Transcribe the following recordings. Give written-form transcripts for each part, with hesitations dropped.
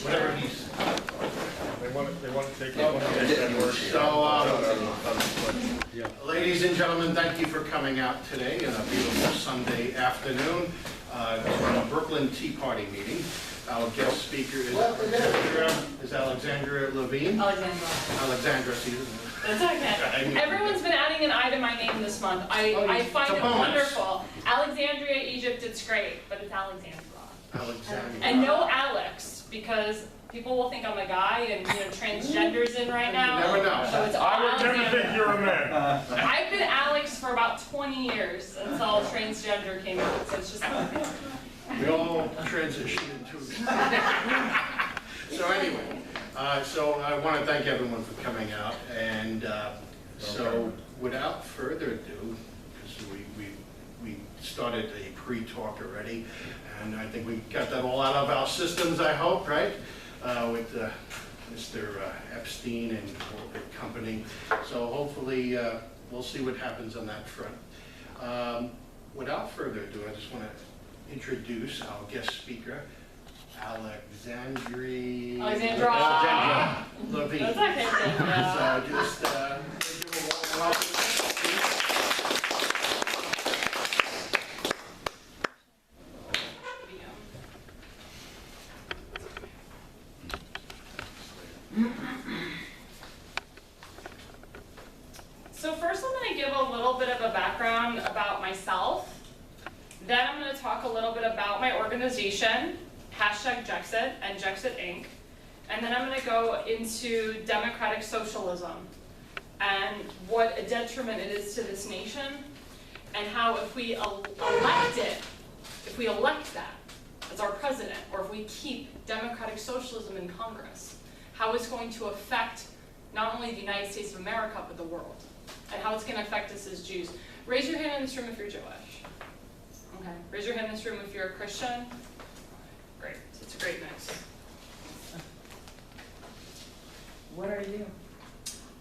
Whatever he's. They want to take that word. So, ladies and gentlemen, thank you for coming out today on a beautiful Sunday afternoon to a Brooklyn Tea Party meeting. Our guest speaker is Alexandra Levine. Alexandra, That's okay. Everyone's been adding an I to my name this month. I find it wonderful. Alexandria, Egypt, it's great, but it's Alexandra. And no Alex, because people will think I'm a guy, and transgender's in right now. You never know. So it's all I would never Alexandra. think you're a man. I've been Alex for about 20 years until transgender came out, so it's just We all transition into it. So anyway, so I want to thank everyone for coming out, and so without further ado, because we started a pre-talk already, and I think we got that all out of our systems, I hope, right? With Mr. Epstein and company. So hopefully we'll see what happens on that front. Without further ado, I just want to introduce our guest speaker, Alexandra Levine. That's okay. So just give a warm welcome. So first I'm going to give a little bit of a background about myself. Then I'm going to talk a little bit about my organization, #JEXIT and JEXIT Inc. And then I'm going to go into democratic socialism and what a detriment it is to this nation, and how if we elect it, if we elect that as our president, or if we keep democratic socialism in Congress, how it's going to affect not only the United States of America, but the world, and how it's going to affect us as Jews. Raise your hand in this room if you're Jewish. Okay. Raise your hand in this room if you're a Christian. Great. It's a great mix. What are you?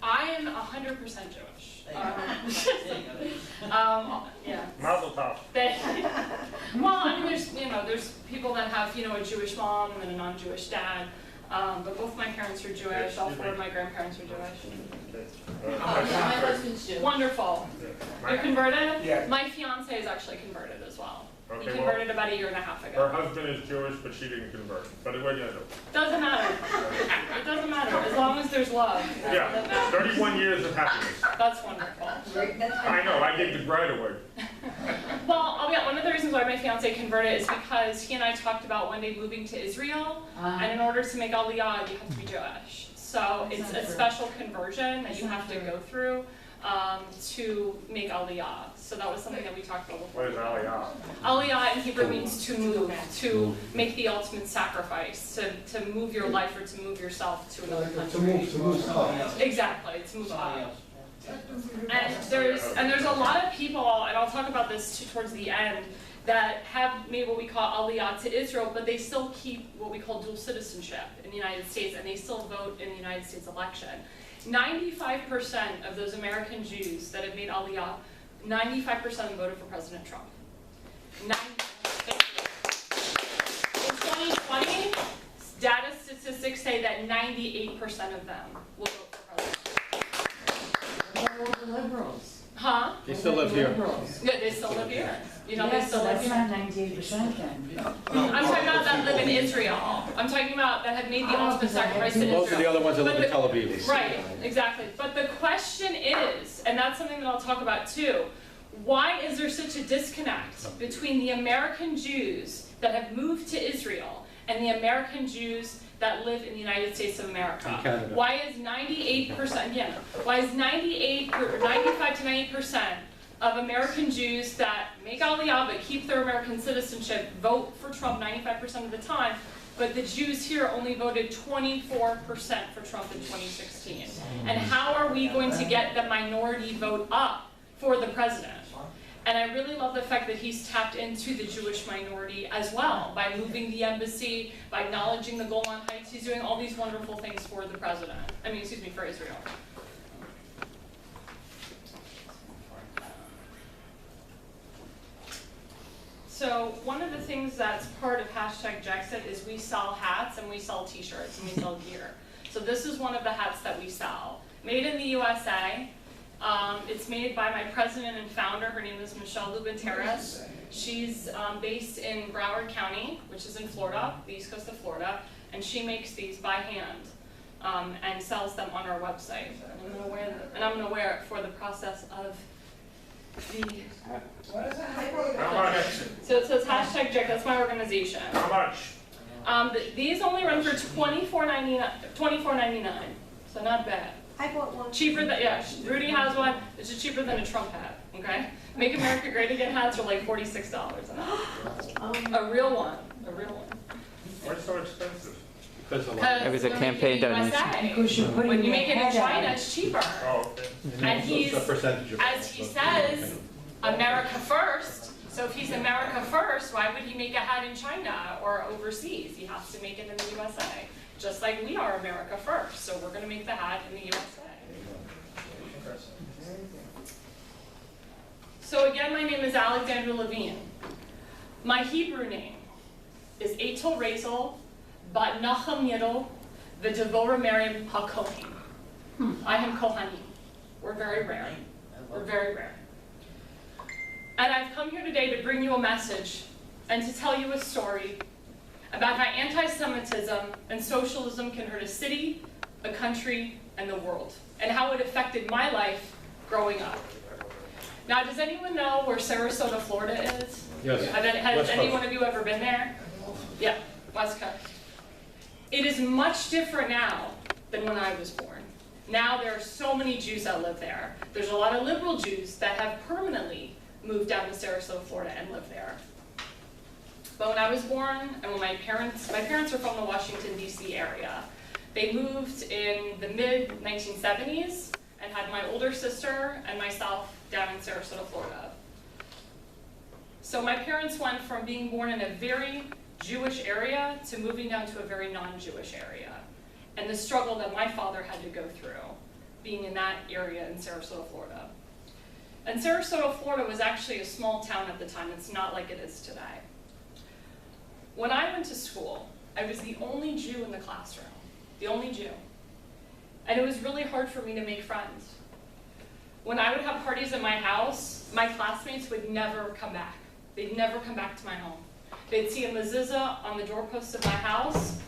I am 100% Jewish. Yeah. Mazel tov. Well, I mean, there's people that have, a Jewish mom and a non-Jewish dad. But both my parents are Jewish. All four of my grandparents are Jewish. My husband's Jewish. Wonderful. You're converted? Yeah. My fiance is actually converted as well. Okay, He converted about a year and a half Her ago. husband is Jewish, but she didn't convert. But what are you gonna do? Doesn't matter. It doesn't matter. As long as there's love. That's what Yeah, matters. 31 years of happiness. That's wonderful. I know, I gave the bride away. Well, I'll be honest, one of the reasons why my fiance converted is because he and I talked about one day moving to Israel, and in order to make Aliyah, you have to be Jewish. So it's a special conversion that you have to go through to make Aliyah. So that was something that we talked about before. What is Aliyah? Aliyah in Hebrew means to move, to make the ultimate sacrifice, to move your life or to move yourself to another country. To move stuff. Exactly, to move up. And there's a lot of people, and I'll talk about this towards the end, that have made what we call Aliyah to Israel, but they still keep what we call dual citizenship in the United States, and they still vote in the United States election. 95% of those American Jews that have made Aliyah, 95% of them voted for President Trump. In 2020, data statistics say that 98% of them will vote for President Trump. What about the liberals? Huh? They still live here. Yeah, they still live here. They Yes, still so live that's here. not 98% then. I'm talking about that live in Israel. I'm talking about that have made the ultimate sacrifice in Israel. Most of the other ones that live in Tel Aviv. Right, exactly. But the question is, and that's something that I'll talk about too, why is there such a disconnect between the American Jews that have moved to Israel and the American Jews that live in the United States of America? In Canada. Why is 98%, why is 95 to 90% of American Jews that make Aliyah but keep their American citizenship vote for Trump 95% of the time, but the Jews here only voted 24% for Trump in 2016? And how are we going to get the minority vote up for the president? And I really love the fact that he's tapped into the Jewish minority as well by moving the embassy, by acknowledging the Golan Heights. He's doing all these wonderful things for the president. For Israel. So one of the things that's part of #JEXIT is we sell hats and we sell t-shirts and we sell gear. So this is one of the hats that we sell. Made in the USA. It's made by my president and founder. Her name is Michelle Lubanteras. She's based in Broward County, which is in Florida, the east coast of Florida, and she makes these by hand and sells them on our website. And I'm gonna wear it for the process of the. How much? So it says #JEXIT. That's my organization. How much? These only run for $24.99. So not bad. I bought one. Cheaper than, yeah, Rudy has one, it's just cheaper than a Trump hat, okay? Make America Great Again hats are like $46 an hour. A real one. Why is it so expensive? Because of Because It was a when campaign you make it in donation. USA, Because you're putting when you your make it in head China, out. it's cheaper. Oh, okay. And he's, a percentage of as he says, America first. So if he's America first, why would he make a hat in China or overseas? He has to make it in the USA. Just like we are America first, so we're gonna make the hat in the USA. So again, my name is Alexandra Levine. My Hebrew name is Eitel Razel Bat Nachum Yidel V'Devorah Miriam HaKohen. I am Kohanim. We're very rare. We're very rare. And I've come here today to bring you a message and to tell you a story about how anti-Semitism and socialism can hurt a city, a country, and the world, and how it affected my life growing up. Now, does anyone know where Sarasota, Florida is? Yes. Has West any Coast. one of you ever been there? Yeah, West Coast. It is much different now than when I was born. Now there are so many Jews that live there. There's a lot of liberal Jews that have permanently moved down to Sarasota, Florida and live there. But when I was born, and when my parents are from the Washington, D.C. area. They moved in the mid-1970s and had my older sister and myself down in Sarasota, Florida. So my parents went from being born in a very Jewish area to moving down to a very non-Jewish area. And the struggle that my father had to go through being in that area in Sarasota, Florida. And Sarasota, Florida was actually a small town at the time. It's not like it is today. When I went to school, I was the only Jew in the classroom, the only Jew. And it was really hard for me to make friends. When I would have parties at my house, my classmates would never come back. They'd never come back to my home. They'd see a mezuzah on the doorpost of my house,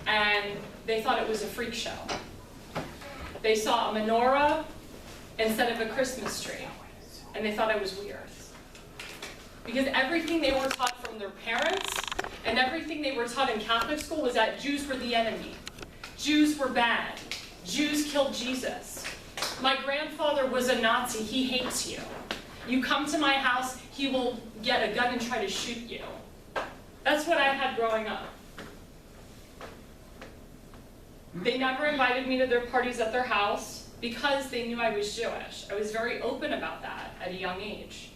and they thought it was a freak show. They saw a menorah instead of a Christmas tree, and they thought I was weird. Because everything they were taught from their parents, and everything they were taught in Catholic school was that Jews were the enemy. Jews were bad. Jews killed Jesus. My grandfather was a Nazi. He hates you. You come to my house, he will get a gun and try to shoot you. That's what I had growing up. They never invited me to their parties at their house because they knew I was Jewish. I was very open about that at a young age.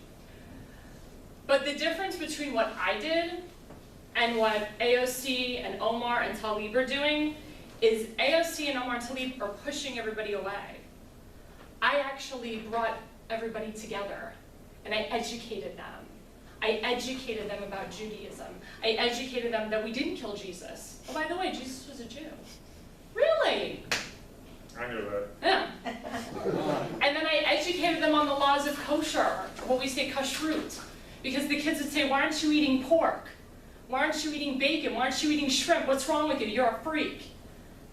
But the difference between what I did and what AOC and Omar and Tlaib are doing is AOC and Omar and Tlaib are pushing everybody away. I actually brought everybody together and I educated them. I educated them about Judaism. I educated them that we didn't kill Jesus. Oh, by the way, Jesus was a Jew. Really? I knew that. Yeah. And then I educated them on the laws of kosher, what we say kashrut. Because the kids would say, why aren't you eating pork? Why aren't you eating bacon? Why aren't you eating shrimp? What's wrong with you? You're a freak.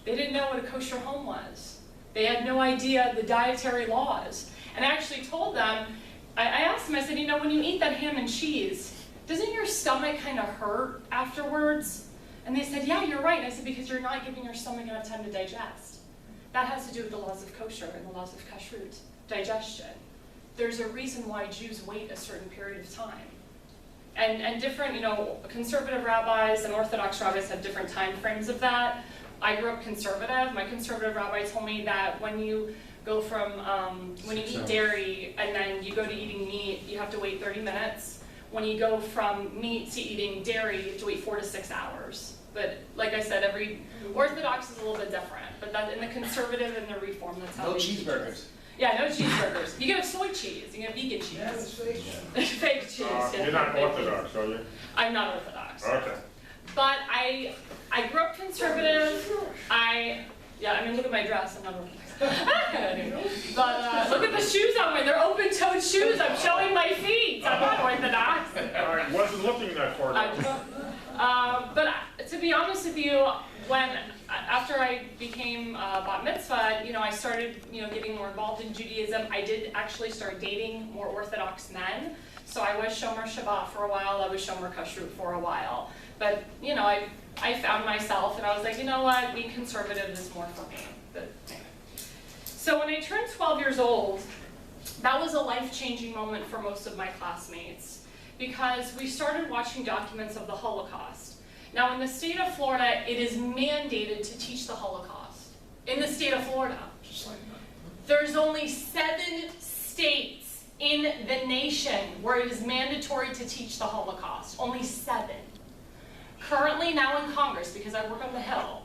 They didn't know what a kosher home was. They had no idea the dietary laws. And I actually told them, I asked them, I said, you know, when you eat that ham and cheese, doesn't your stomach kind of hurt afterwards? And they said, yeah, you're right. And I said, because you're not giving your stomach enough time to digest. That has to do with the laws of kosher and the laws of kashrut, digestion. There's a reason why Jews wait a certain period of time. And different, you know, conservative rabbis and Orthodox rabbis have different time frames of that. I grew up conservative. My conservative rabbi told me that when you go from, when you eat dairy and then you go to eating meat, you have to wait 30 minutes. When you go from meat to eating dairy, you have to wait 4 to 6 hours. But like I said, every Orthodox is a little bit different. But that in the conservative and the reform, that's how No they teach cheeseburgers. it. Yeah, no cheeseburgers. You can have soy cheese, you can have vegan cheese. Yeah, it's fake. Fake cheese, yeah. You're not fake Orthodox, are you? cheese. I'm not Orthodox. Okay. But I grew up conservative. Yeah, I mean, look at my dress, I'm not Orthodox. But look at the shoes I'm wearing, they're open-toed shoes, I'm showing my feet, I'm not Orthodox. I wasn't looking that far. But to be honest with you, after I became bat mitzvah, you know, I started, you know, getting more involved in Judaism. I did actually start dating more Orthodox men. So I was Shomer Shabbat for a while, I was Shomer Kashrut for a while. But, you know, I found myself and I was like, you know what, being conservative is more for me. But anyway. So when I turned 12 years old, that was a life-changing moment for most of my classmates because we started watching documents of the Holocaust. Now in the state of Florida, it is mandated to teach the Holocaust. In the state of Florida. Just like that. There's only 7 states in the nation where it is mandatory to teach the Holocaust. Only 7. Currently now in Congress, because I work on the Hill,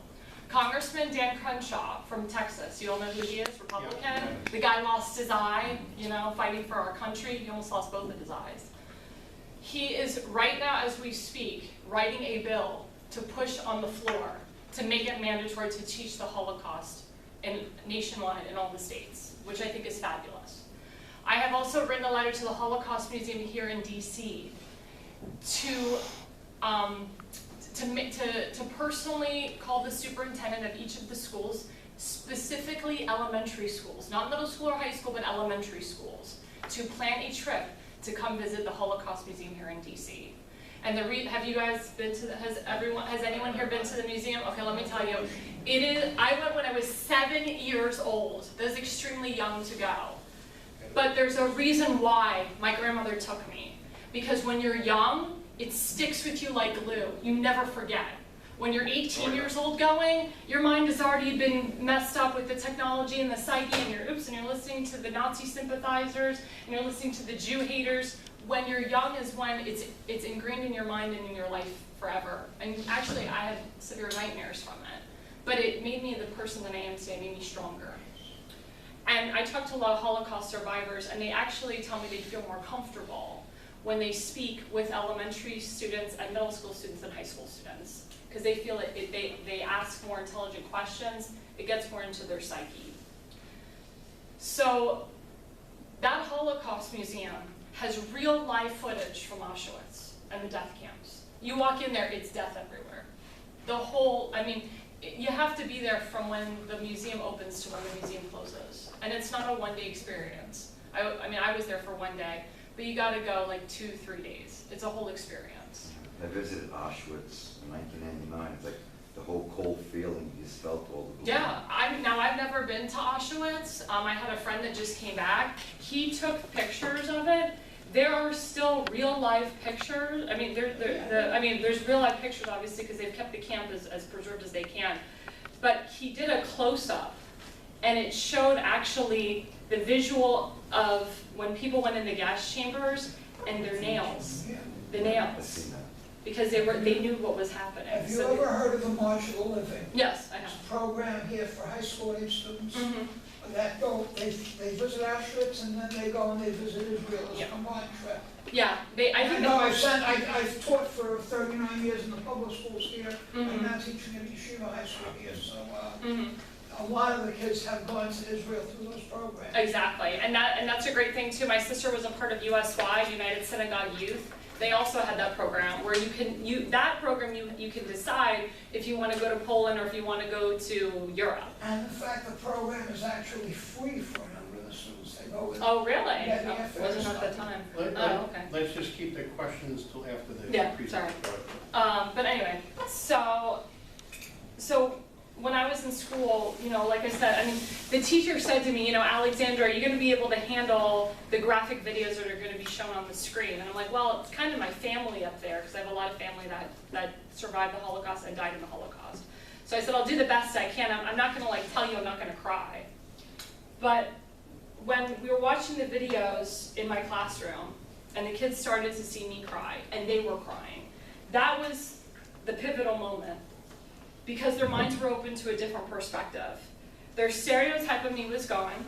Congressman Dan Crenshaw from Texas, you all know who he is, Republican? Yeah. The guy lost his eye, you know, fighting for our country. He almost lost both of his eyes. He is, right now as we speak, writing a bill to push on the floor to make it mandatory to teach the Holocaust nationwide in all the states, which I think is fabulous. I have also written a letter to the Holocaust Museum here in DC to personally call the superintendent of each of the schools, specifically elementary schools, not middle school or high school, but elementary schools, to plan a trip to come visit the Holocaust Museum here in DC. And have you guys been to has anyone here been to the museum? Okay, let me tell you. I went when I was 7 years old. That is extremely young to go. But there's a reason why my grandmother took me. Because when you're young, it sticks with you like glue. You never forget. When you're 18 years old going, your mind has already been messed up with the technology and the psyche, and you're listening to the Nazi sympathizers, and you're listening to the Jew haters. When you're young is when it's ingrained in your mind and in your life forever. And actually, I had severe nightmares from it. But it made me the person that I am today, it made me stronger. And I talked to a lot of Holocaust survivors, and they actually tell me they feel more comfortable when they speak with elementary students and middle school students and high school students. Because they feel they ask more intelligent questions, it gets more into their psyche. So that Holocaust Museum has real live footage from Auschwitz and the death camps. You walk in there, it's death everywhere. You have to be there from when the museum opens to when the museum closes. And it's not a one-day experience. I was there for 1 day, but you gotta go like 2-3 days. It's a whole experience. I visited Auschwitz in 1999. It's like the whole cold feeling you just felt all the blood. Yeah, I've never been to Auschwitz. I had a friend that just came back. He took pictures of it. There are still real life pictures. There's real life pictures obviously because they've kept the camp as preserved as they can. But he did a close-up, and it showed actually the visual of when people went in the gas chambers and their nails, the I've nails, seen that. because they knew what was happening. Have you ever heard of the March of the Living? Yes, I have. It's a program here for high school age students. Mm-hmm. They visit Auschwitz and then they go and they visit Israel. It's a combined trip. Yeah, I've taught for 39 years in the public schools here. Mhm. I'm now teaching at Yeshiva High School here, so Mhm. a lot of the kids have gone to Israel through those programs. Exactly, and that's a great thing too. My sister was a part of USY, United Synagogue Youth. They also had that program where you can decide if you want to go to Poland or if you want to go to Europe. And in fact, the program is actually free for a number of the students. They go with. Oh, really? Yeah, the Oh, airfare wasn't at the stuff. time. Let- Oh, okay. Let's just keep the questions till after the Yeah, presentation. But anyway, so when I was in school, like I said, the teacher said to me, Alexandra, are you going to be able to handle the graphic videos that are going to be shown on the screen? And I'm like, well, it's kind of my family up there, because I have a lot of family that survived the Holocaust and died in the Holocaust. So I said, I'll do the best I can. I'm not going to tell you I'm not going to cry. But when we were watching the videos in my classroom, and the kids started to see me cry, and they were crying, that was the pivotal moment. Because their minds were open to a different perspective. Their stereotype of me was gone.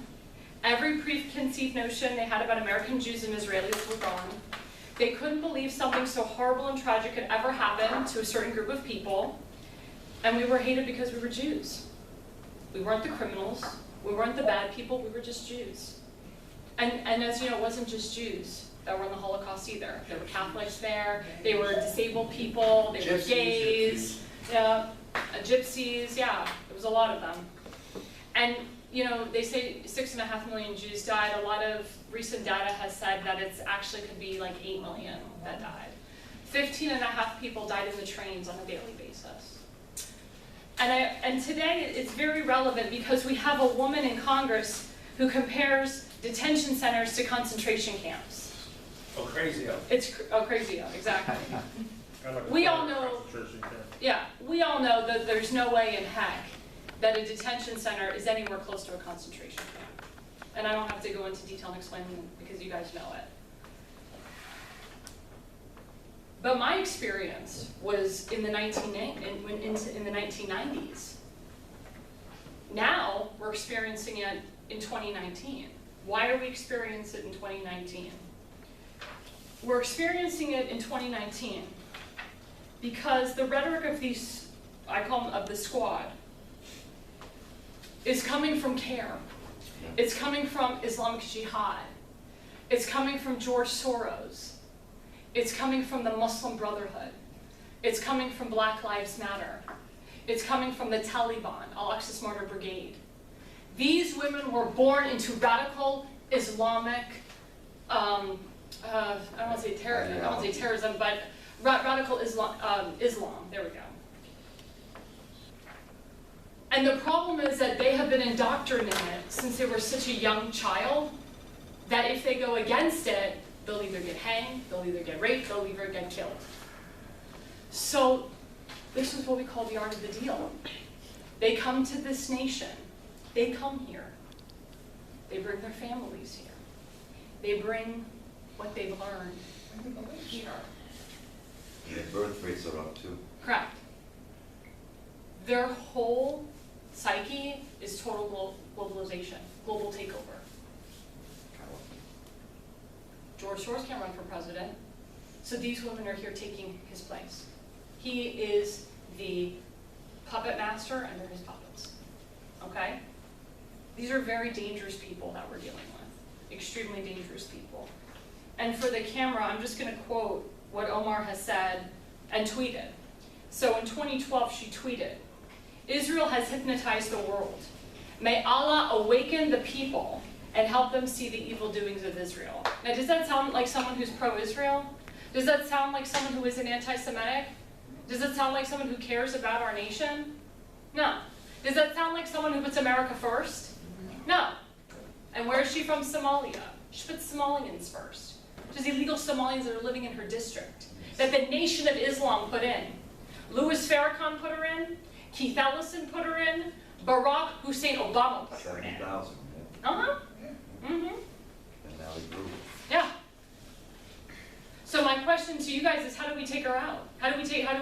Every preconceived notion they had about American Jews and Israelis were gone. They couldn't believe something so horrible and tragic could ever happen to a certain group of people. And we were hated because we were Jews. We weren't the criminals. We weren't the bad people. We were just Jews. And as you know, it wasn't just Jews that were in the Holocaust either. There were Catholics there. They were disabled people. They were gays. Yeah, gypsies. Yeah, there was a lot of them. And you know, they say 6.5 million Jews died. A lot of recent data has said that it's actually could be like 8 million that died. 15.5 people died in the trains on a daily basis. And today it's very relevant because we have a woman in Congress who compares detention centers to concentration camps. Oh, crazy. Crazy, exactly. We all know, yeah, we all know that there's no way in heck that a detention center is anywhere close to a concentration camp. And I don't have to go into detail and explain them because you guys know it. But my experience was in the 1990s. Now we're experiencing it in 2019. Why are we experiencing it in 2019? We're experiencing it in 2019 because the rhetoric of these, I call them of the squad, is coming from CARE. It's coming from Islamic Jihad. It's coming from George Soros. It's coming from the Muslim Brotherhood. It's coming from Black Lives Matter. It's coming from the Taliban, Al-Aqsa Martyr Brigade. These women were born into radical Islamic, I don't want to say terrorism, but radical Islam, there we go. And the problem is that they have been indoctrinated since they were such a young child that if they go against it, they'll either get hanged, they'll either get raped, they'll either get killed. So this is what we call the art of the deal. They come to this nation. They come here. They bring their families here. They bring what they've learned here. The birth rates are up too. Correct. Their whole psyche is total globalization, global takeover. George Soros can't run for president, so these women are here taking his place. He is the puppet master, and they're his puppets. Okay? These are very dangerous people that we're dealing with. Extremely dangerous people. And for the camera, I'm just going to quote what Omar has said and tweeted. So in 2012, she tweeted, "Israel has hypnotized the world. May Allah awaken the people and help them see the evil doings of Israel." Now, does that sound like someone who's pro-Israel? Does that sound like someone who isn't anti-Semitic? Does that sound like someone who cares about our nation? No. Does that sound like someone who puts America first? No. And where is she from? Somalia. She puts Somalians first. There's illegal Somalians that are living in her district that the Nation of Islam put in. Louis Farrakhan put her in. Keith Ellison put her in. Barack Hussein Obama put her in. 70,000, Uh-huh. yeah. Mm-hmm. And now he grew. Yeah. So my question to you guys is, how do we take her out? How do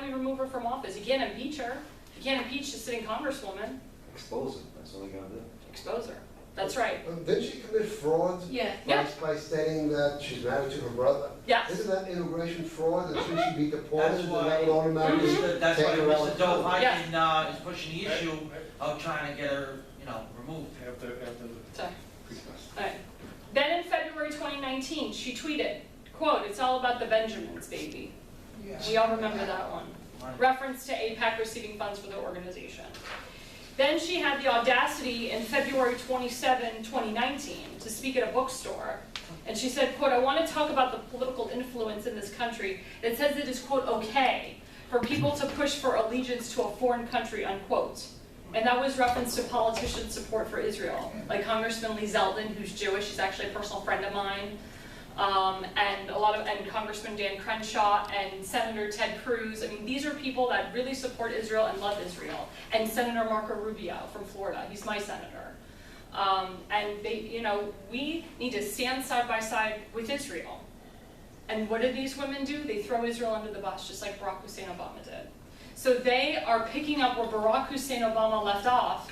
we remove her from office? You can't impeach her. You can't impeach a sitting congresswoman. Expose him, that's all you gotta do. Expose her. That's right. Didn't she commit fraud? Yeah. Yeah. By stating that she's married to her brother? Yes. Isn't that immigration fraud, that she should be deported, That's and why- that would automatically That's why take her out? Mr. Dov Yeah. Hiken is pushing the issue of trying to get her, removed. After Sorry. All right. Then in February 2019, she tweeted, quote, "It's all about the Benjamins, baby." We all remember that one. Reference to AIPAC receiving funds for their organization. Then she had the audacity in February 27, 2019 to speak at a bookstore. And she said, quote, "I want to talk about the political influence in this country that says it is, quote, okay for people to push for allegiance to a foreign country, unquote." And that was reference to politician support for Israel, like Congressman Lee Zeldin, who's Jewish. He's actually a personal friend of mine. And Congressman Dan Crenshaw and Senator Ted Cruz. I mean, these are people that really support Israel and love Israel. And Senator Marco Rubio from Florida, he's my senator. And they, we need to stand side by side with Israel. And what do these women do? They throw Israel under the bus, just like Barack Hussein Obama did. So they are picking up where Barack Hussein Obama left off